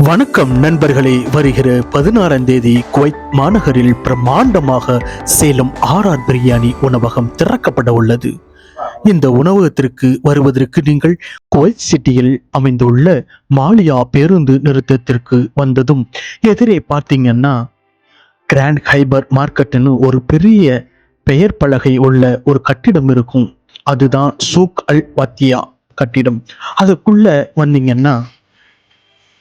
வணக்கம் நண்பர்களே. வருகிற 16ஆம் தேதி குவைத் மாநகரில் பிரம்மாண்டமாக சேலம் ஆர்ஆர் பிரியாணி உணவகம் திறக்கப்பட உள்ளது. இந்த உணவகத்திற்கு வருவதற்கு நீங்கள் குவைத் சிட்டியில் அமைந்துள்ள மாலியா பேருந்து நிறுத்தத்திற்கு வந்ததும் எதிரே பார்த்தீங்கன்னா கிராண்ட் ஹைபர் மார்க்கெட்னு ஒரு பெரிய பெயர் பலகை உள்ள ஒரு கட்டிடம் இருக்கும். அதுதான் சூக் அல் வாத்தியா கட்டிடம். அதுக்குள்ள வந்தீங்கன்னா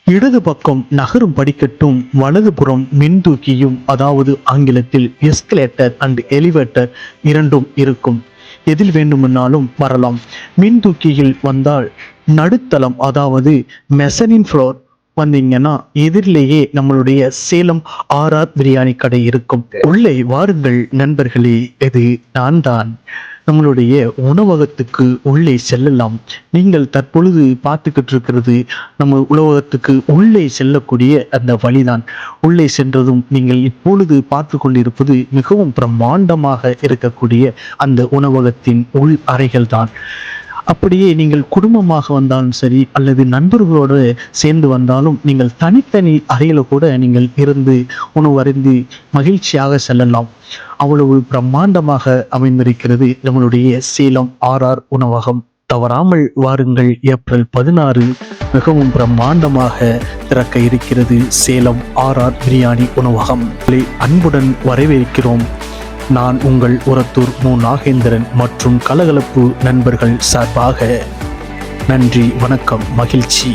இடது பக்கம் நகரும் படிக்கட்டும், வலதுபுறம் மின்தூக்கியும், அதாவது ஆங்கிலத்தில் எஸ்கலேட்டர் அண்ட் எலிவேட்டர் இரண்டும் இருக்கும். எதில் வேண்டுமென்னாலும் வரலாம். மின்தூக்கியில் வந்தால் நடுத்தளம், அதாவது மெசனின் ஃப்ளோர் வந்தீங்கன்னா எதிரிலேயே நம்மளுடைய சேலம் ஆர்ஆர் பிரியாணி கடை இருக்கும். உள்ளே வாருங்கள் நண்பர்களே. இது நான் தான். நம்மளுடைய உணவகத்துக்கு உள்ளே செல்லலாம். நீங்கள் தற்பொழுது பார்த்துக்கிட்டு இருக்கிறது நம்ம உணவகத்துக்கு உள்ளே செல்லக்கூடிய அந்த வழிதான். உள்ளே சென்றதும் நீங்கள் இப்பொழுது பார்த்து கொண்டிருப்பது மிகவும் பிரம்மாண்டமாக இருக்கக்கூடிய அந்த உணவகத்தின் உள் அறைகள் தான். அப்படியே நீங்கள் குடும்பமாக வந்தாலும் சரி, அல்லது நண்பர்களோடு சேர்ந்து வந்தாலும் நீங்கள் தனித்தனி அறையில கூட நீங்கள் இருந்து உணவு அருந்தி மகிழ்ச்சியாக செல்லலாம். அவ்வளவு பிரம்மாண்டமாக அமைந்திருக்கிறது நம்மளுடைய சேலம் ஆர்ஆர் உணவகம். தவறாமல் வாருங்கள். ஏப்ரல் 16 மிகவும் பிரம்மாண்டமாக திறக்க இருக்கிறது சேலம் ஆர்ஆர் பிரியாணி உணவகம். அன்புடன் வரவேற்கிறோம். நான் உங்கள் உரத்தூர் மு. நாகேந்திரன் மற்றும் கலகலப்பு நண்பர்கள் சார்பாக நன்றி, வணக்கம், மகிழ்ச்சி.